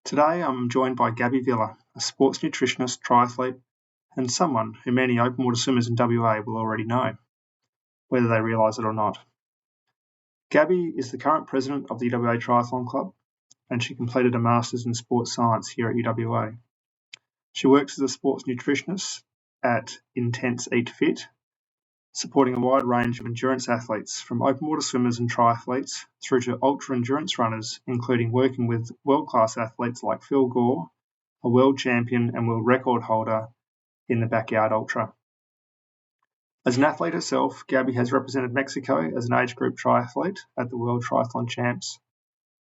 Today I'm joined by Gaby Villa, a sports nutritionist, triathlete, and someone who many open water swimmers in WA will already know, whether they realise it or not. Gaby is the current president of the UWA Triathlon Club, and she completed a Masters in Sports Science here at UWA. She works as a sports nutritionist at Intense Eat Fit, supporting a wide range of endurance athletes, from open water swimmers and triathletes through to ultra-endurance runners, including working with world-class athletes like Phil Gore, a world champion and world record holder in the backyard ultra. As an athlete herself, Gaby has represented Mexico as an age group triathlete at the World Triathlon Champs,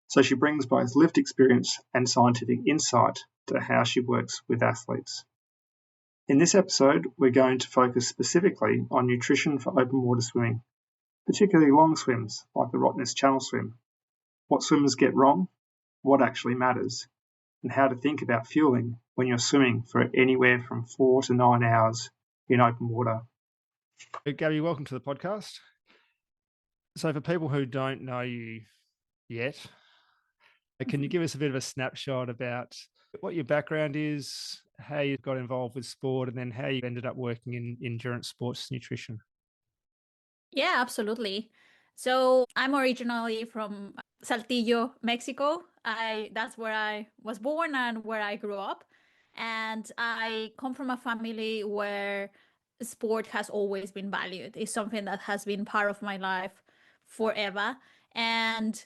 so she brings both lived experience and scientific insight to how she works with athletes. In this episode, we're going to focus specifically on nutrition for open water swimming, particularly long swims like the Rottnest Channel Swim, what swimmers get wrong, what actually matters, and how to think about fueling when you're swimming for anywhere from 4 to 9 hours in open water. Gaby, welcome to the podcast. So for people who don't know you yet, can you give us a bit of a snapshot about what your background is, how you got involved with sport, and then how you ended up working in endurance sports nutrition? Yeah, absolutely. So I'm originally from Saltillo, Mexico. That's where I was born and where I grew up. And I come from a family where sport has always been valued. It's something that has been part of my life forever. And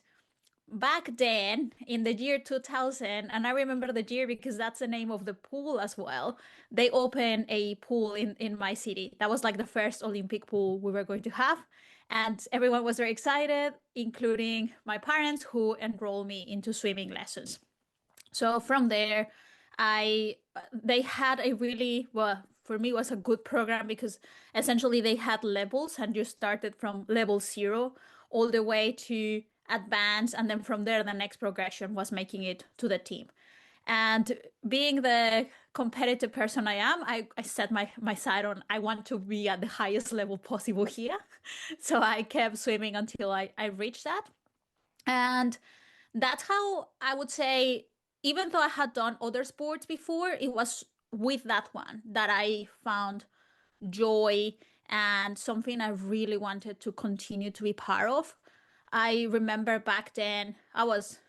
back then in the year 2000, and I remember the year because that's the name of the pool as well, they opened a pool in my city. That was like the first Olympic pool we were going to have, and everyone was very excited, including my parents, who enrolled me into swimming lessons. So from there, they had a really, well, for me, it was a good program because essentially they had levels, and you started from level 0 all the way to advance, and then from there the next progression was making it to the team. And being the competitive person I am, I set my sight on, I want to be at the highest level possible here. So I kept swimming until I reached that. And that's how I would say, even though I had done other sports before, it was with that one that I found joy and something I really wanted to continue to be part of. I remember back then, I was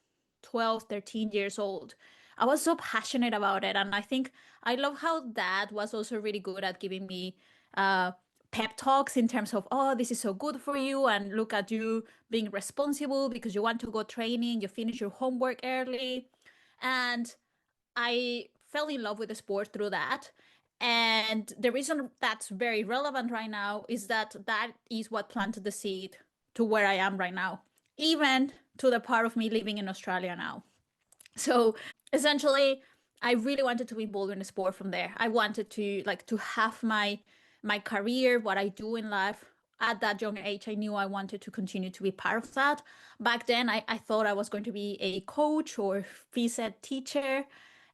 12, 13 years old. I was so passionate about it. And I think I love how dad was also really good at giving me pep talks in terms of, oh, this is so good for you. And look at you being responsible because you want to go training, you finish your homework early. And I fell in love with the sport through that. And the reason that's very relevant right now is that that is what planted the seed to where I am right now, even to the part of me living in Australia now. So essentially, I really wanted to be involved in the sport from there. I wanted to have my career, what I do in life. At that young age, I knew I wanted to continue to be part of that. Back then, I thought I was going to be a coach or phys ed teacher.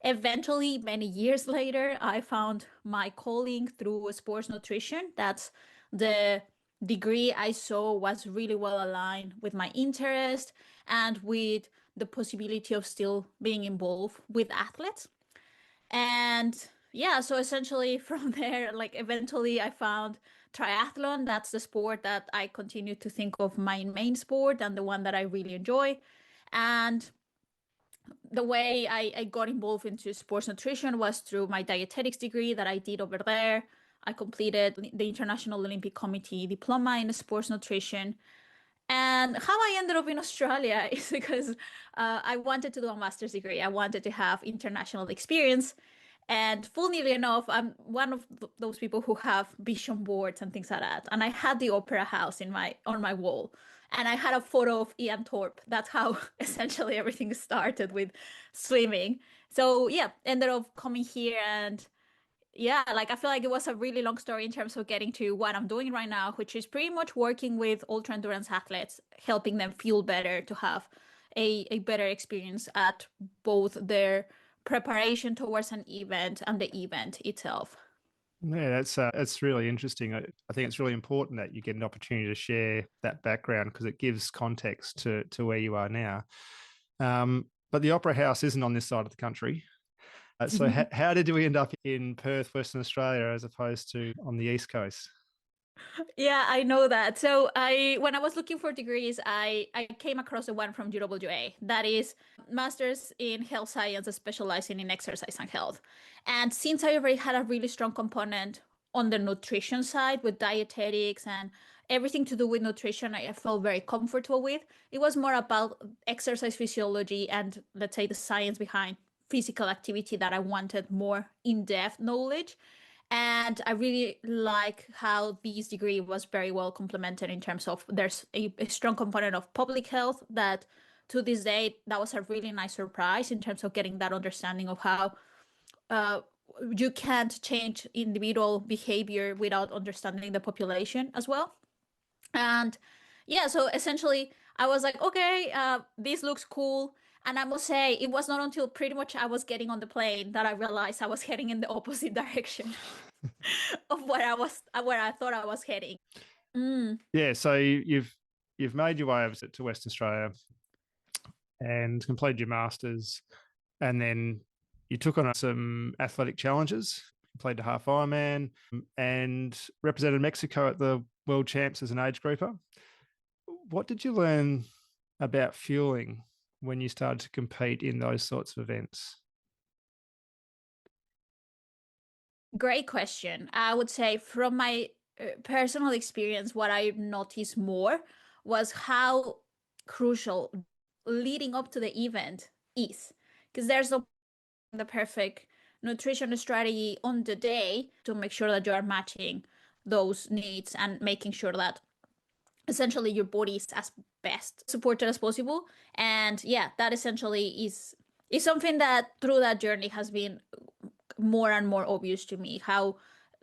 Eventually, many years later, I found my calling through sports nutrition. That's the degree I saw was really well aligned with my interest and with the possibility of still being involved with athletes. And yeah, so essentially from there, like eventually I found triathlon. That's the sport that I continue to think of my main sport and the one that I really enjoy. And the way I got involved into sports nutrition was through my dietetics degree that I did over there. I completed the International Olympic Committee diploma in sports nutrition. And how I ended up in Australia is because I wanted to do a master's degree. I wanted to have international experience. And funnily enough, I'm one of those people who have vision boards and things like that. And I had the opera house on my wall. And I had a photo of Ian Thorpe. That's how essentially everything started with swimming. So yeah, ended up coming here, and yeah, like I feel like it was a really long story in terms of getting to what I'm doing right now, which is pretty much working with ultra endurance athletes, helping them feel better, to have a better experience at both their preparation towards an event and the event itself. Yeah, that's really interesting. I think it's really important that you get an opportunity to share that background because it gives context to where you are now. But the Opera House isn't on this side of the country. So how did we end up in Perth, Western Australia, as opposed to on the East Coast? Yeah, I know that. So when I was looking for degrees, I came across the one from UWA. That is Masters in Health Science, specializing in exercise and health. And since I already had a really strong component on the nutrition side with dietetics and everything to do with nutrition, I felt very comfortable with. It was more about exercise physiology and, let's say, the science behind physical activity that I wanted more in-depth knowledge. And I really like how this degree was very well complemented in terms of there's a strong component of public health that to this day, that was a really nice surprise in terms of getting that understanding of how you can't change individual behavior without understanding the population as well. And yeah, so essentially I was like, okay, this looks cool. And I must say, it was not until pretty much I was getting on the plane that I realized I was heading in the opposite direction of where I thought I was heading. Yeah, so you've made your way over to Western Australia and completed your masters, and then you took on some athletic challenges, played a half Ironman, and represented Mexico at the World Champs as an age grouper. What did you learn about fueling when you started to compete in those sorts of events? Great question. I would say from my personal experience, what I noticed more was how crucial leading up to the event is, because there's no the perfect nutrition strategy on the day to make sure that you are matching those needs and making sure that essentially your body is as best supported as possible. And yeah, that essentially is something that through that journey has been more and more obvious to me, how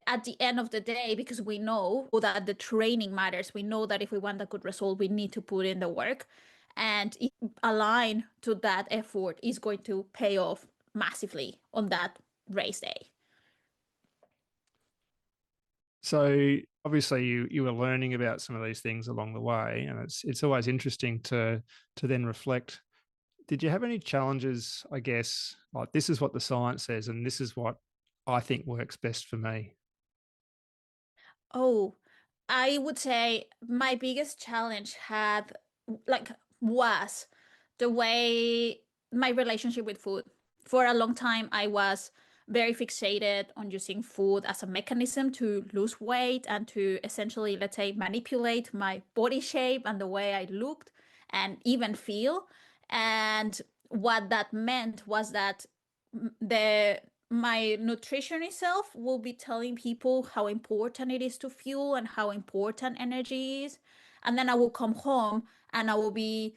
at the end of the day, because we know that the training matters, we know that if we want a good result, we need to put in the work, and align to that effort is going to pay off massively on that race day. So obviously you were learning about some of these things along the way, and it's always interesting to then reflect. Did you have any challenges, I guess, like this is what the science says and this is what I think works best for me? Oh, I would say my biggest challenge was the way my relationship with food. For a long time, I was very fixated on using food as a mechanism to lose weight and to essentially, let's say, manipulate my body shape and the way I looked and even feel. And what that meant was that my nutrition itself will be telling people how important it is to fuel and how important energy is. And then I will come home and I will be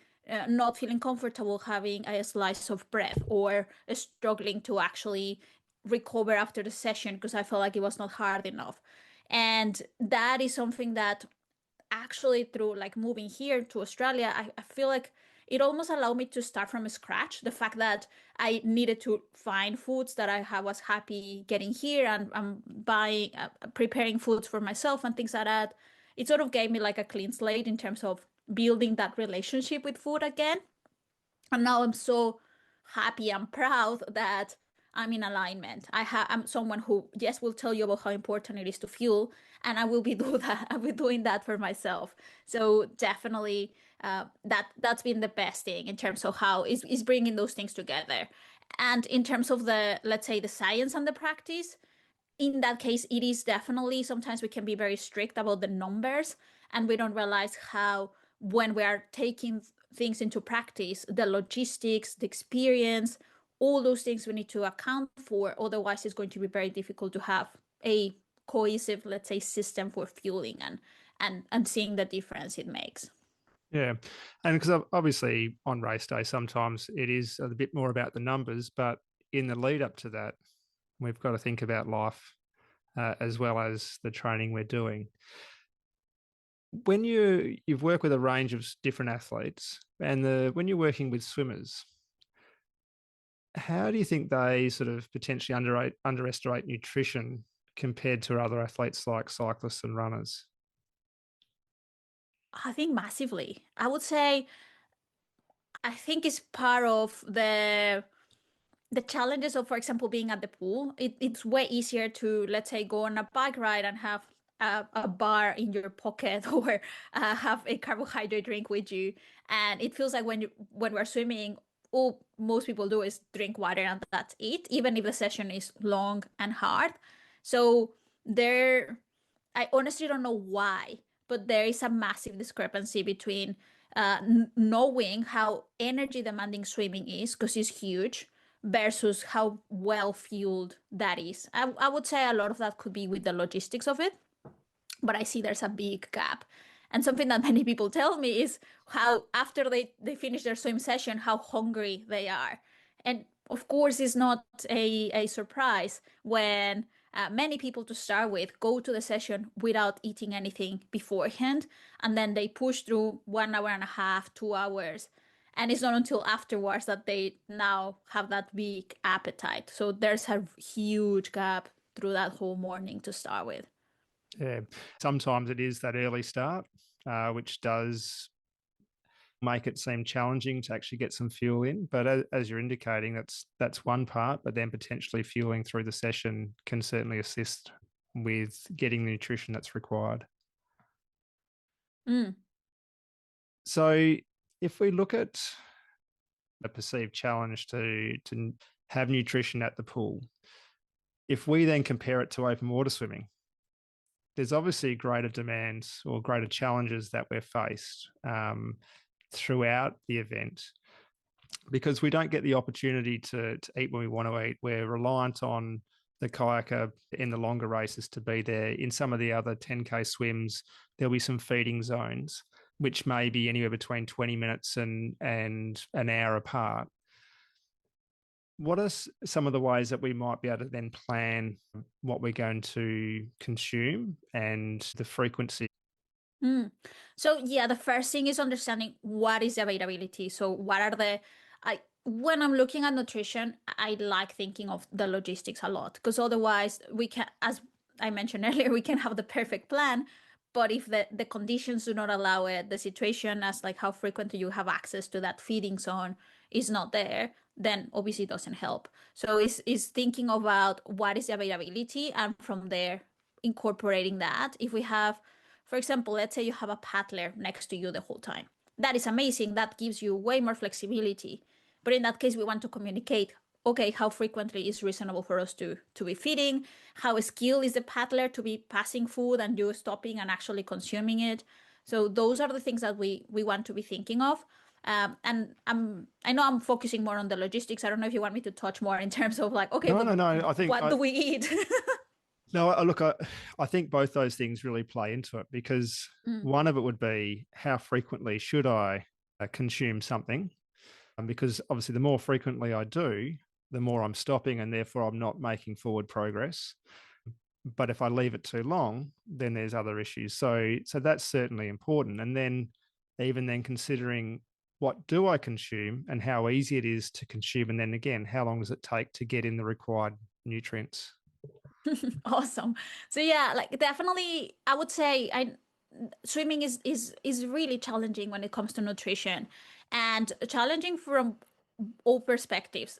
not feeling comfortable having a slice of bread or struggling to actually recover after the session because I felt like it was not hard enough. And that is something that actually through like moving here to Australia, I feel like it almost allowed me to start from scratch. The fact that I needed to find foods that I was happy getting here and buying, preparing foods for myself and things like that. It sort of gave me like a clean slate in terms of building that relationship with food again. And now I'm so happy and proud that I'm in alignment. I'm someone who, yes, will tell you about how important it is to fuel, and I will be doing that for myself. So definitely, that's been the best thing in terms of how is bringing those things together. And in terms of the, let's say, the science and the practice, in that case, it is definitely sometimes we can be very strict about the numbers, and we don't realize how when we are taking things into practice, the logistics, the experience, all those things we need to account for. Otherwise, it's going to be very difficult to have a cohesive, let's say, system for fueling and seeing the difference it makes. Yeah. And because obviously on race day, sometimes it is a bit more about the numbers, but in the lead up to that, we've got to think about life as well as the training we're doing. When you've worked with a range of different athletes and when you're working with swimmers, how do you think they sort of potentially underestimate nutrition compared to other athletes like cyclists and runners? I think massively. I would say I think it's part of the challenges of, for example, being at the pool. It's way easier to, let's say, go on a bike ride and have a bar in your pocket or have a carbohydrate drink with you. And it feels like when we're swimming, all most people do is drink water and that's it, even if the session is long and hard. So I honestly don't know why, but there is a massive discrepancy between knowing how energy demanding swimming is, because it's huge, versus how well fueled that is. I would say a lot of that could be with the logistics of it, but I see there's a big gap. And something that many people tell me is how after they finish their swim session, how hungry they are. And of course, it's not a surprise when many people to start with go to the session without eating anything beforehand, and then they push through 1 hour and a half, 2 hours. And it's not until afterwards that they now have that big appetite. So there's a huge gap through that whole morning to start with. Yeah, sometimes it is that early start, which does make it seem challenging to actually get some fuel in. But as you're indicating, that's one part, but then potentially fueling through the session can certainly assist with getting the nutrition that's required. Mm. So if we look at a perceived challenge to have nutrition at the pool, if we then compare it to open water swimming, there's obviously greater demands or greater challenges that we're faced throughout the event, because we don't get the opportunity to eat when we want to eat. We're reliant on the kayaker in the longer races to be there. In some of the other 10K swims, there'll be some feeding zones, which may be anywhere between 20 minutes and an hour apart. What are some of the ways that we might be able to then plan what we're going to consume and the frequency? So yeah, the first thing is understanding what is the availability. So what are when I'm looking at nutrition, I like thinking of the logistics a lot, because otherwise we can, as I mentioned earlier, we can have the perfect plan, but if the conditions do not allow it, the situation as like how frequently you have access to that feeding zone is not there, then obviously it doesn't help. So it's thinking about what is the availability, and from there incorporating that. If we have, for example, let's say you have a paddler next to you the whole time. That is amazing. That gives you way more flexibility. But in that case, we want to communicate, okay, how frequently is reasonable for us to be feeding? How skilled is the paddler to be passing food and you stopping and actually consuming it? So those are the things that we want to be thinking of. And I know I'm focusing more on the logistics. I don't know if you want me to touch more in terms of like, okay, No. I think what do we eat? No, look, I think both those things really play into it, because one of it would be how frequently should I consume something? Because obviously the more frequently I do, the more I'm stopping, and therefore I'm not making forward progress. But if I leave it too long, then there's other issues. So that's certainly important. And then even then considering what do I consume and how easy it is to consume. And then again, how long does it take to get in the required nutrients? Awesome. So yeah, like definitely I would say swimming is really challenging when it comes to nutrition, and challenging from all perspectives.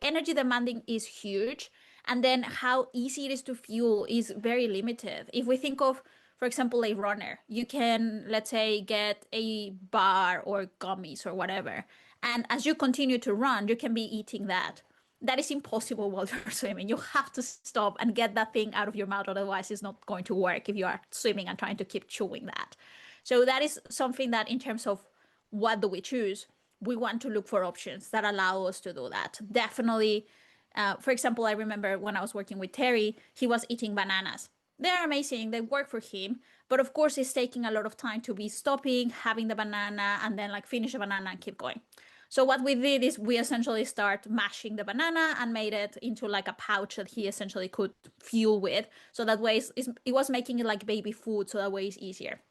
Energy demanding is huge, and then how easy it is to fuel is very limited. If we think of, for example, a runner, you can, let's say, get a bar or gummies or whatever, and as you continue to run, you can be eating that. That is impossible while you're swimming. You have to stop and get that thing out of your mouth, otherwise it's not going to work if you are swimming and trying to keep chewing that. So that is something that, in terms of what do we choose, we want to look for options that allow us to do that. Definitely, for example, I remember when I was working with Terry, he was eating bananas. They're amazing, they work for him, but of course it's taking a lot of time to be stopping, having the banana, and then like finish the banana and keep going. So what we did is we essentially start mashing the banana and made it into like a pouch that he essentially could fuel with. So that way it was making it like baby food, so that way it's easier.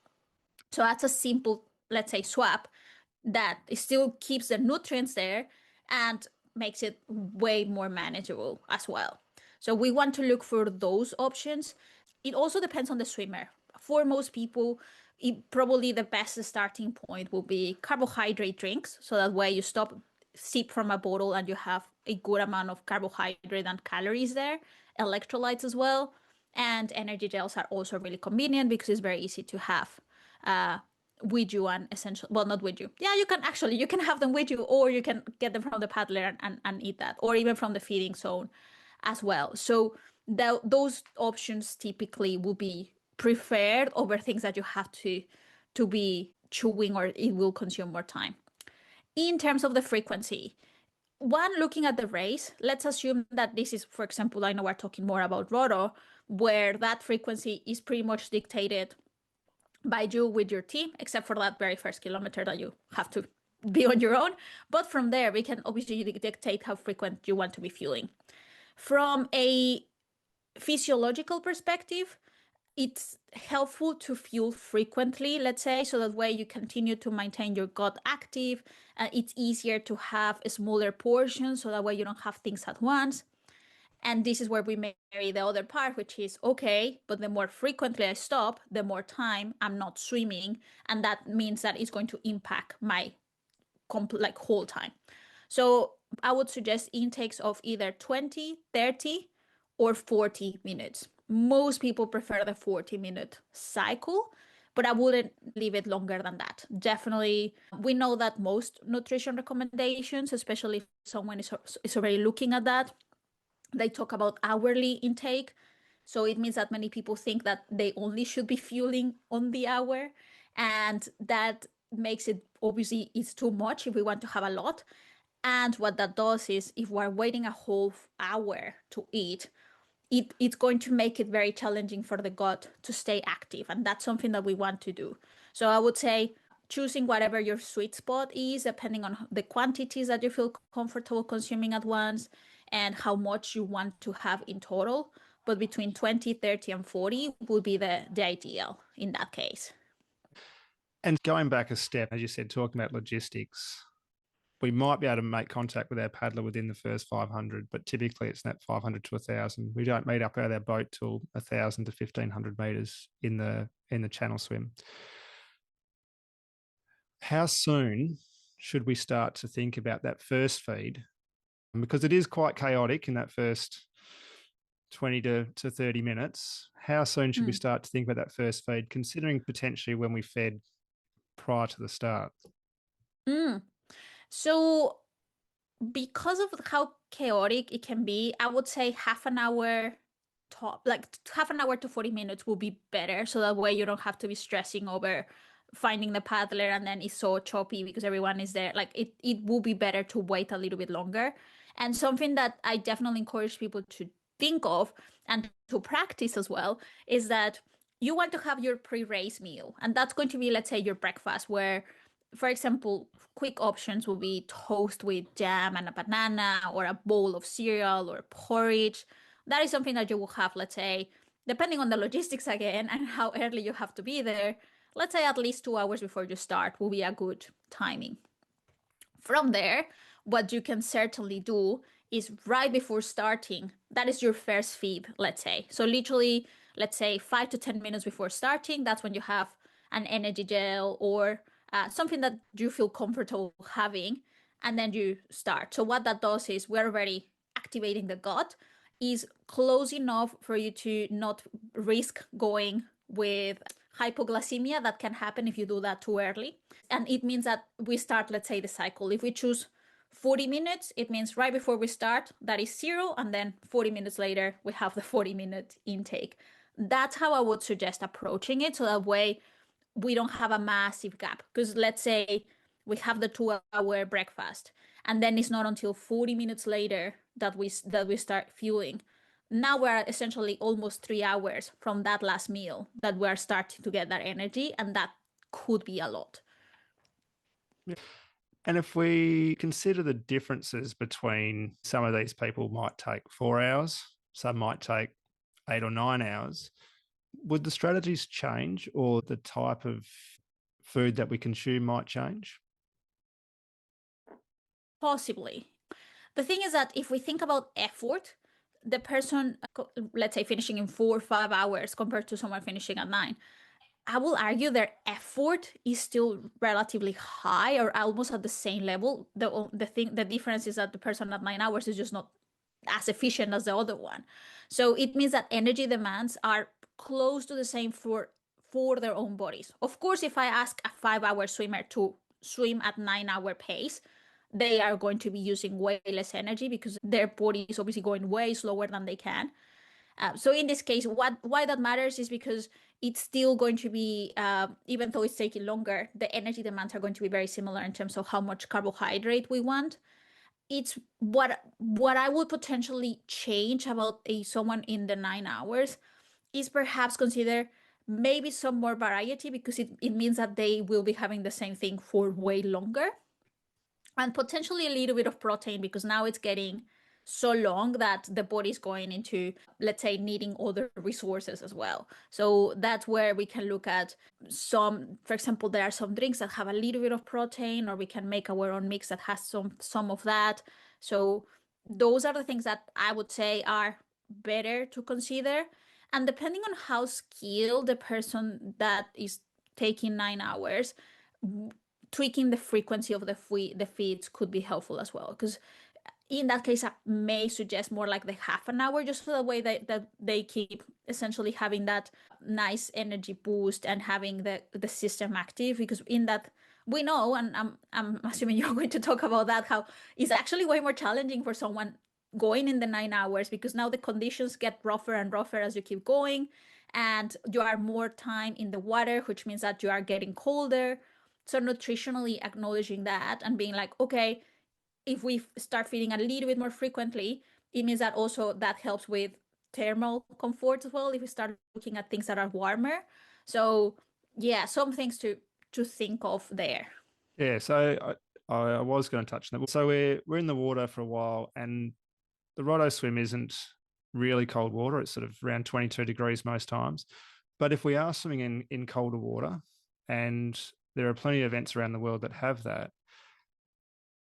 So that's a simple, let's say, swap that still keeps the nutrients there and makes it way more manageable as well. So we want to look for those options. It also depends on the swimmer. For most people, probably the best starting point will be carbohydrate drinks. So that way you sip from a bottle and you have a good amount of carbohydrate and calories there, electrolytes as well. And energy gels are also really convenient because it's very easy to have with you and essential, well, not with you. Yeah, you can have them with you, or you can get them from the paddler and eat that, or even from the feeding zone as well. So those options typically will be preferred over things that you have to be chewing, or it will consume more time. In terms of the frequency, looking at the race, let's assume that this is, for example, I know we're talking more about roto, where that frequency is pretty much dictated by you with your team, except for that very first kilometer that you have to be on your own. But from there, we can obviously dictate how frequent you want to be fueling. From a physiological perspective, it's helpful to fuel frequently, let's say, so that way you continue to maintain your gut active. It's easier to have a smaller portion, so that way you don't have things at once. And this is where we marry the other part, which is, okay, but the more frequently I stop, the more time I'm not swimming. And that means that it's going to impact my whole time. So I would suggest intakes of either 20, 30, or 40 minutes. Most people prefer the 40-minute cycle, but I wouldn't leave it longer than that. Definitely, we know that most nutrition recommendations, especially if someone is already looking at that, they talk about hourly intake. So it means that many people think that they only should be fueling on the hour. And that makes it, obviously, it's too much if we want to have a lot. And what that does is, if we're waiting a whole hour to eat, it's going to make it very challenging for the gut to stay active. And that's something that we want to do. So I would say choosing whatever your sweet spot is, depending on the quantities that you feel comfortable consuming at once and how much you want to have in total. But between 20, 30, and 40 would be the ideal in that case. And going back a step, as you said, talking about logistics, we might be able to make contact with our paddler within the first 500, but typically it's that 500 to 1,000. We don't meet up out of our boat till 1,000 to 1,500 meters in the channel swim. How soon should we start to think about that first feed? Because it is quite chaotic in that first 20 to 30 minutes. How soon should we start to think about that first feed, considering potentially when we fed prior to the start? So because of how chaotic it can be, I would say half an hour to 40 minutes will be better. So that way you don't have to be stressing over finding the paddler and then it's so choppy because everyone is there. Like it will be better to wait a little bit longer. And something that I definitely encourage people to think of and to practice as well is that you want to have your pre-race meal. And that's going to be, let's say, your breakfast, where, for example, quick options will be toast with jam and a banana, or a bowl of cereal or porridge. That is something that you will have, let's say, depending on the logistics again and how early you have to be there, let's say at least 2 hours before you start will be a good timing. From there, what you can certainly do is right before starting, that is your first feed, let's say. So literally, let's say 5 to 10 minutes before starting, that's when you have an energy gel or something that you feel comfortable having, and then you start. So what that does is we're already activating the gut, is close enough for you to not risk going with hypoglycemia that can happen if you do that too early. And it means that we start, let's say, the cycle. If we choose 40 minutes, it means right before we start, that is 0. And then 40 minutes later, we have the 40-minute intake. That's how I would suggest approaching it. So that way we don't have a massive gap. Because let's say we have the 2-hour breakfast, and then it's not until 40 minutes later that we start fueling. Now we're essentially almost 3 hours from that last meal that we're starting to get that energy, and that could be a lot. And if we consider the differences between, some of these people might take 4 hours, some might take 8 or 9 hours, would the strategies change, or the type of food that we consume might change? Possibly. The thing is that if we think about effort, the person, let's say, finishing in 4 or 5 hours compared to someone finishing at 9, I will argue their effort is still relatively high or almost at the same level. The difference is that the person at 9 hours is just not as efficient as the other one. So it means that energy demands are close to the same for their own bodies. Of course, if I ask a 5-hour swimmer to swim at 9-hour pace, they are going to be using way less energy because their body is obviously going way slower than they can. So in this case, why that matters is because it's still going to be, even though it's taking longer, the energy demands are going to be very similar in terms of how much carbohydrate we want. It's what I would potentially change about someone in the 9 hours is perhaps consider maybe some more variety, because it means that they will be having the same thing for way longer, and potentially a little bit of protein, because now it's getting so long that the body's going into, let's say, needing other resources as well. So that's where we can look at some, for example, there are some drinks that have a little bit of protein, or we can make our own mix that has some of that. So those are the things that I would say are better to consider. And depending on how skilled the person that is taking 9 hours, tweaking the frequency of the feeds could be helpful as well, because in that case I may suggest more like the half an hour, just so that way that they keep essentially having that nice energy boost and having the system active, because in that we know, and I'm assuming you're going to talk about that, how it's actually way more challenging for someone going in the 9 hours, because now the conditions get rougher and rougher as you keep going, and you are more time in the water, which means that you are getting colder. So nutritionally acknowledging that and being like, okay, if we start feeding a little bit more frequently, it means that also that helps with thermal comfort as well, if we start looking at things that are warmer. So yeah, some things to think of there. Yeah, so I was going to touch on that. So we're in the water for a while, and the Rottnest Swim isn't really cold water. It's sort of around 22 degrees most times. But if we are swimming in colder water, and there are plenty of events around the world that have that,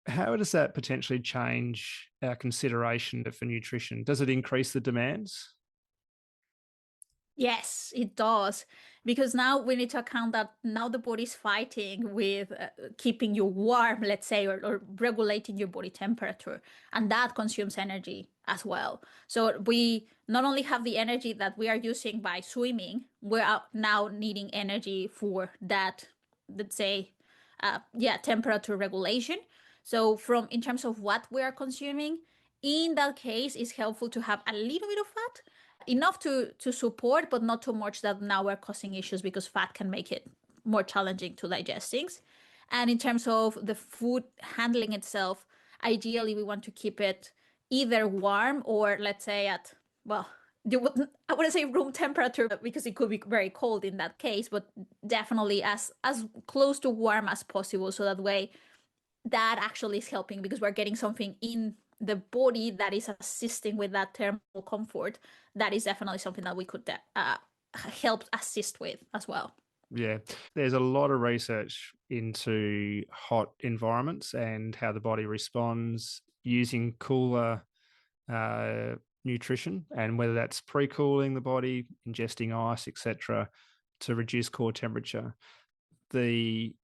how does that potentially change our consideration for nutrition? Does it increase the demands? Yes, it does. Because now we need to account that now the body's fighting with keeping you warm, let's say, or regulating your body temperature. And that consumes energy as well. So we not only have the energy that we are using by swimming, we are now needing energy for that, let's say, temperature regulation. So in terms of what we are consuming, in that case, it's helpful to have a little bit of fat, enough to support, but not too much that now we're causing issues, because fat can make it more challenging to digest things. And in terms of the food handling itself, ideally we want to keep it either warm or, let's say, at, well, I wouldn't say room temperature, because it could be very cold in that case, but definitely as close to warm as possible, so that way that actually is helping, because we're getting something in the body that is assisting with that thermal comfort. That is definitely something that we could help assist with as well. Yeah, there's a lot of research into hot environments and how the body responds using cooler nutrition, and whether that's pre-cooling the body, ingesting ice, etc., to reduce core temperature. The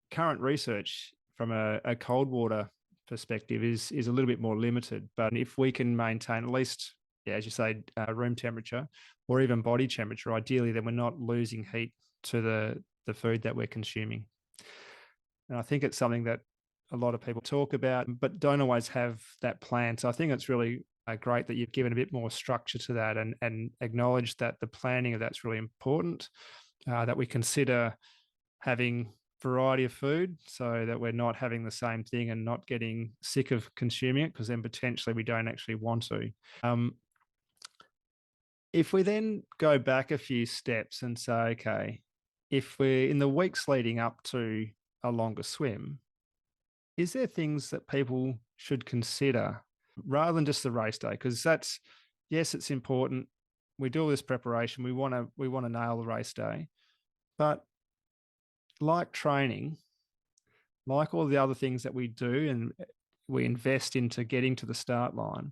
current research from a cold water perspective is a little bit more limited, but if we can maintain at least, as you say, room temperature or even body temperature, ideally, then we're not losing heat to the food that we're consuming. And I think it's something that a lot of people talk about, but don't always have that plan. So I think it's really great that you've given a bit more structure to that, and acknowledge that the planning of that's really important, that we consider having variety of food so that we're not having the same thing and not getting sick of consuming it, because then potentially we don't actually want to. If we then go back a few steps and say, okay, if we're in the weeks leading up to a longer swim, is there things that people should consider rather than just the race day? Because that's, yes, it's important. We do all this preparation. We want to nail the race day, but like training, like all the other things that we do and we invest into getting to the start line,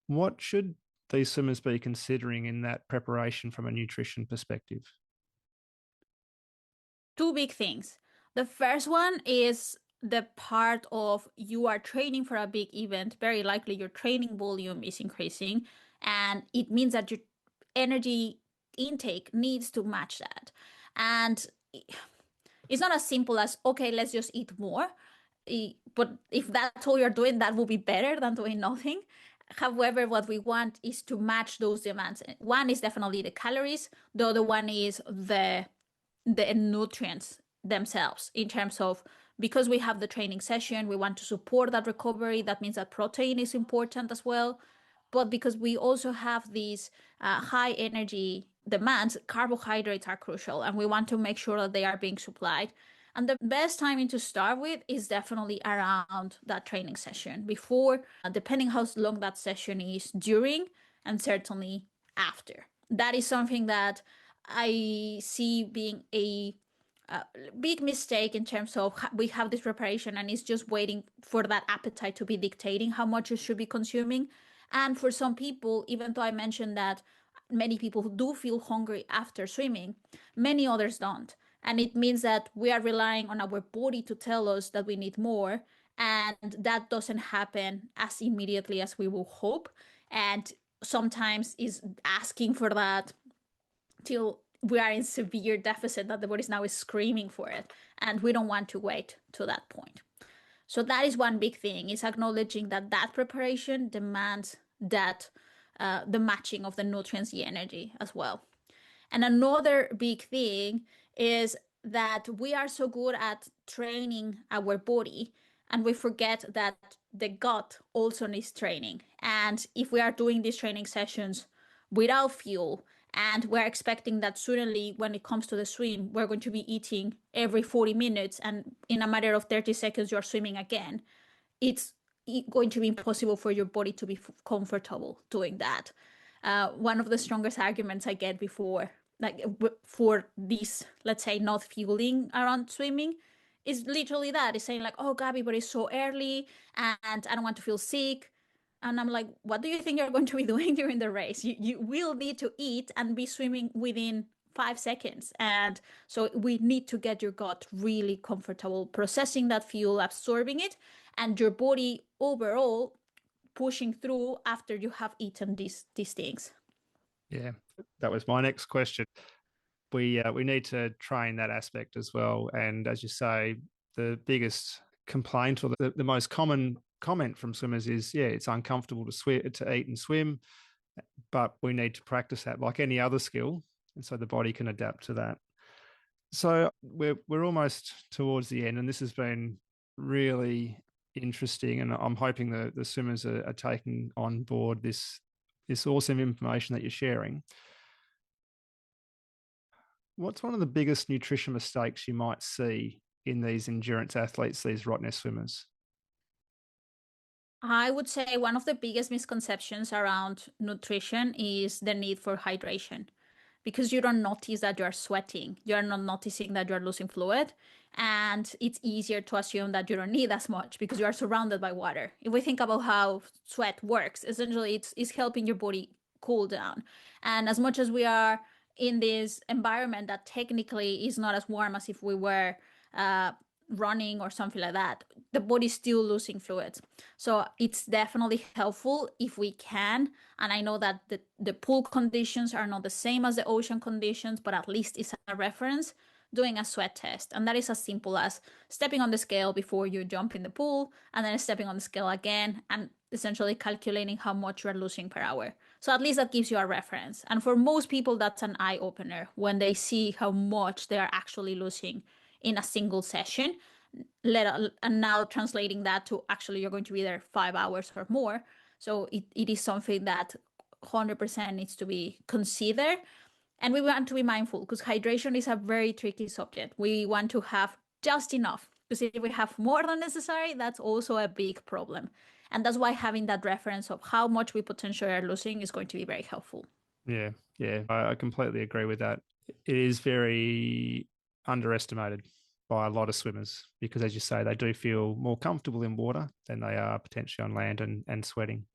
what should these swimmers be considering in that preparation from a nutrition perspective? two big things. The first one is the part of you are training for a big event. Very likely your training volume is increasing, and it means that your energy intake needs to match that. And it's not as simple as, okay, let's just eat more. But if that's all you're doing, that will be better than doing nothing. However, what we want is to match those demands. One is definitely the calories. The other one is the nutrients themselves, in terms of, because we have the training session, we want to support that recovery. That means that protein is important as well. But because we also have these high energy demands, carbohydrates are crucial, and we want to make sure that they are being supplied. And the best timing to start with is definitely around that training session, before, depending how long that session is, during, and certainly after. That is something that I see being a big mistake, in terms of we have this preparation and it's just waiting for that appetite to be dictating how much you should be consuming. And for some people, even though I mentioned that many people do feel hungry after swimming, many others don't. And it means that we are relying on our body to tell us that we need more. And that doesn't happen as immediately as we will hope. And sometimes is asking for that till we are in severe deficit, that the body now is screaming for it. And we don't want to wait to that point. So that is one big thing, is acknowledging that that preparation demands that the matching of the nutrients, the energy as well. And another big thing is that we are so good at training our body, and we forget that the gut also needs training. And if we are doing these training sessions without fuel, and we're expecting that suddenly when it comes to the swim, we're going to be eating every 40 minutes, and in a matter of 30 seconds, you're swimming again, it's going to be impossible for your body to be comfortable doing that. One of the strongest arguments I get before, like for this, let's say, not fueling around swimming, is literally that. It's saying like, oh, Gaby, but it's so early and I don't want to feel sick. And I'm like, what do you think you're going to be doing during the race? You will need to eat and be swimming within 5 seconds. And so we need to get your gut really comfortable processing that fuel, absorbing it, and your body overall pushing through after you have eaten these things. Yeah, that was my next question. We need to train that aspect as well. And as you say, the biggest complaint, or the most common comment from swimmers is, yeah, it's uncomfortable to eat and swim, but we need to practice that like any other skill, and so the body can adapt to that. So we're almost towards the end, and this has been really interesting, and I'm hoping the swimmers are taking on board this awesome information that you're sharing. What's one of the biggest nutrition mistakes you might see in these endurance athletes, these Rottnest swimmers? I would say one of the biggest misconceptions around nutrition is the need for hydration, because you don't notice that you're sweating. You're not noticing that you're losing fluid. And it's easier to assume that you don't need as much because you are surrounded by water. If we think about how sweat works, essentially it's helping your body cool down. And as much as we are in this environment that technically is not as warm as if we were running or something like that, the body's still losing fluids. So it's definitely helpful if we can. And I know that the pool conditions are not the same as the ocean conditions, but at least it's a reference, doing a sweat test. And that is as simple as stepping on the scale before you jump in the pool, and then stepping on the scale again, and essentially calculating how much you're losing per hour. So at least that gives you a reference. And for most people, that's an eye opener when they see how much they are actually losing in a single session. And now translating that to actually you're going to be there 5 hours or more. So it is something that 100% needs to be considered. And we want to be mindful, because hydration is a very tricky subject. We want to have just enough, because if we have more than necessary, that's also a big problem. And that's why having that reference of how much we potentially are losing is going to be very helpful. Yeah, I completely agree with that. It is very underestimated by a lot of swimmers, because, as you say, they do feel more comfortable in water than they are potentially on land and sweating.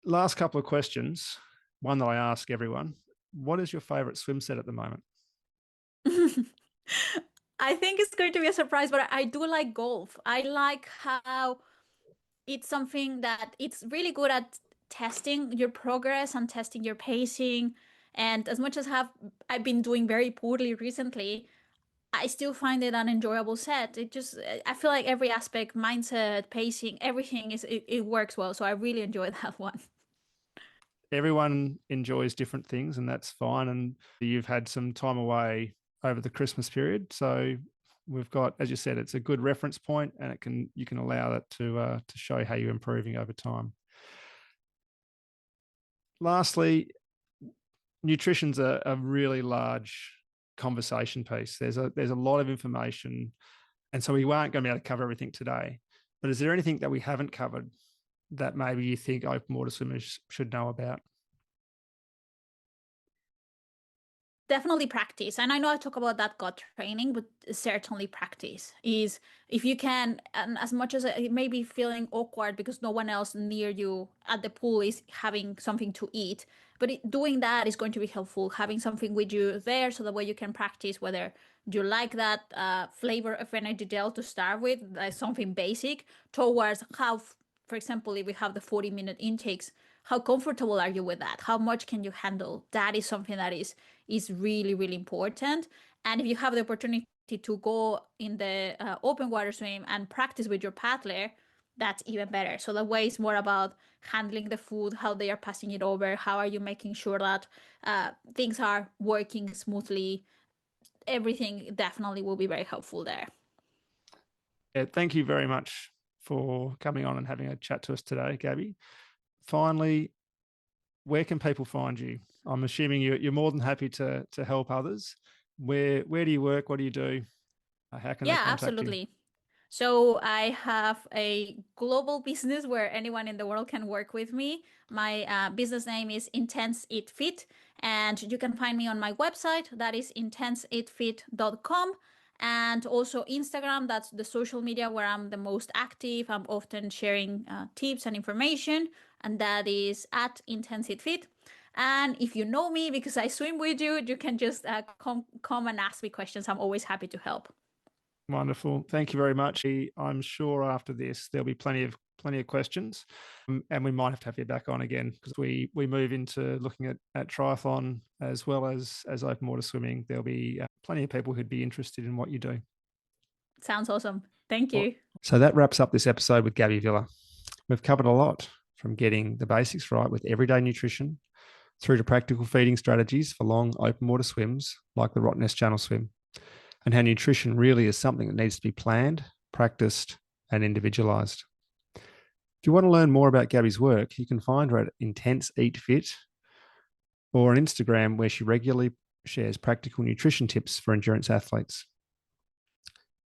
Last couple of questions. One that I ask everyone: what is your favourite swim set at the moment? I think it's going to be a surprise, but I do like golf. I like how it's something that it's really good at testing your progress and testing your pacing. And as much as I've been doing very poorly recently, I still find it an enjoyable set. I feel like every aspect, mindset, pacing, everything it works well. So I really enjoy that one. Everyone enjoys different things, and that's fine. And you've had some time away over the Christmas period, so we've got, as you said, it's a good reference point, and you can allow that to show how you're improving over time. Lastly, nutrition's a really large conversation piece. There's a lot of information, and so we aren't going to be able to cover everything today. But is there anything that we haven't covered that maybe you think open water swimmers should know about? Definitely practice. And I know I talk about that gut training, but certainly practice is if you can, and as much as it may be feeling awkward because no one else near you at the pool is having something to eat, but doing that is going to be helpful. Having something with you there so that way you can practice whether you like that flavor of energy gel to start with, something basic, towards how, for example, if we have the 40-minute intakes, how comfortable are you with that? How much can you handle? That is something that is really, really important. And if you have the opportunity to go in the open water swim and practice with your paddler, that's even better. So the way it's more about handling the food, how they are passing it over, how are you making sure that things are working smoothly. Everything definitely will be very helpful there. Yeah, thank you very much for coming on and having a chat to us today, Gaby. Finally, where can people find you? I'm assuming you're more than happy to help others. Where do you work? What do you do? How can they contact absolutely. you? So I have a global business where anyone in the world can work with me. My business name is Intense Eat Fit, and you can find me on my website. That is intenseeatfit.com. And also Instagram, that's the social media where I'm the most active. I'm often sharing tips and information, and that is at Intense Eat Fit. And if you know me because I swim with you, you can just come and ask me questions. I'm always happy to help. Wonderful. Thank you very much. I'm sure after this there'll be plenty of questions, and we might have to have you back on again because we move into looking at triathlon as well as open water swimming. There'll be plenty of people who'd be interested in what you do. Sounds awesome. Thank you. So that wraps up this episode with Gaby Villa. We've covered a lot, from getting the basics right with everyday nutrition through to practical feeding strategies for long open water swims like the Rottnest Channel Swim, and how nutrition really is something that needs to be planned, practiced, and individualized. If you want to learn more about Gaby's work, you can find her at Intense Eat Fit or on Instagram, where she regularly shares practical nutrition tips for endurance athletes.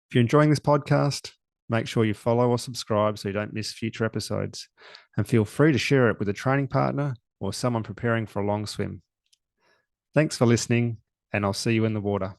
If you're enjoying this podcast, make sure you follow or subscribe so you don't miss future episodes, and feel free to share it with a training partner or someone preparing for a long swim. Thanks for listening, and I'll see you in the water.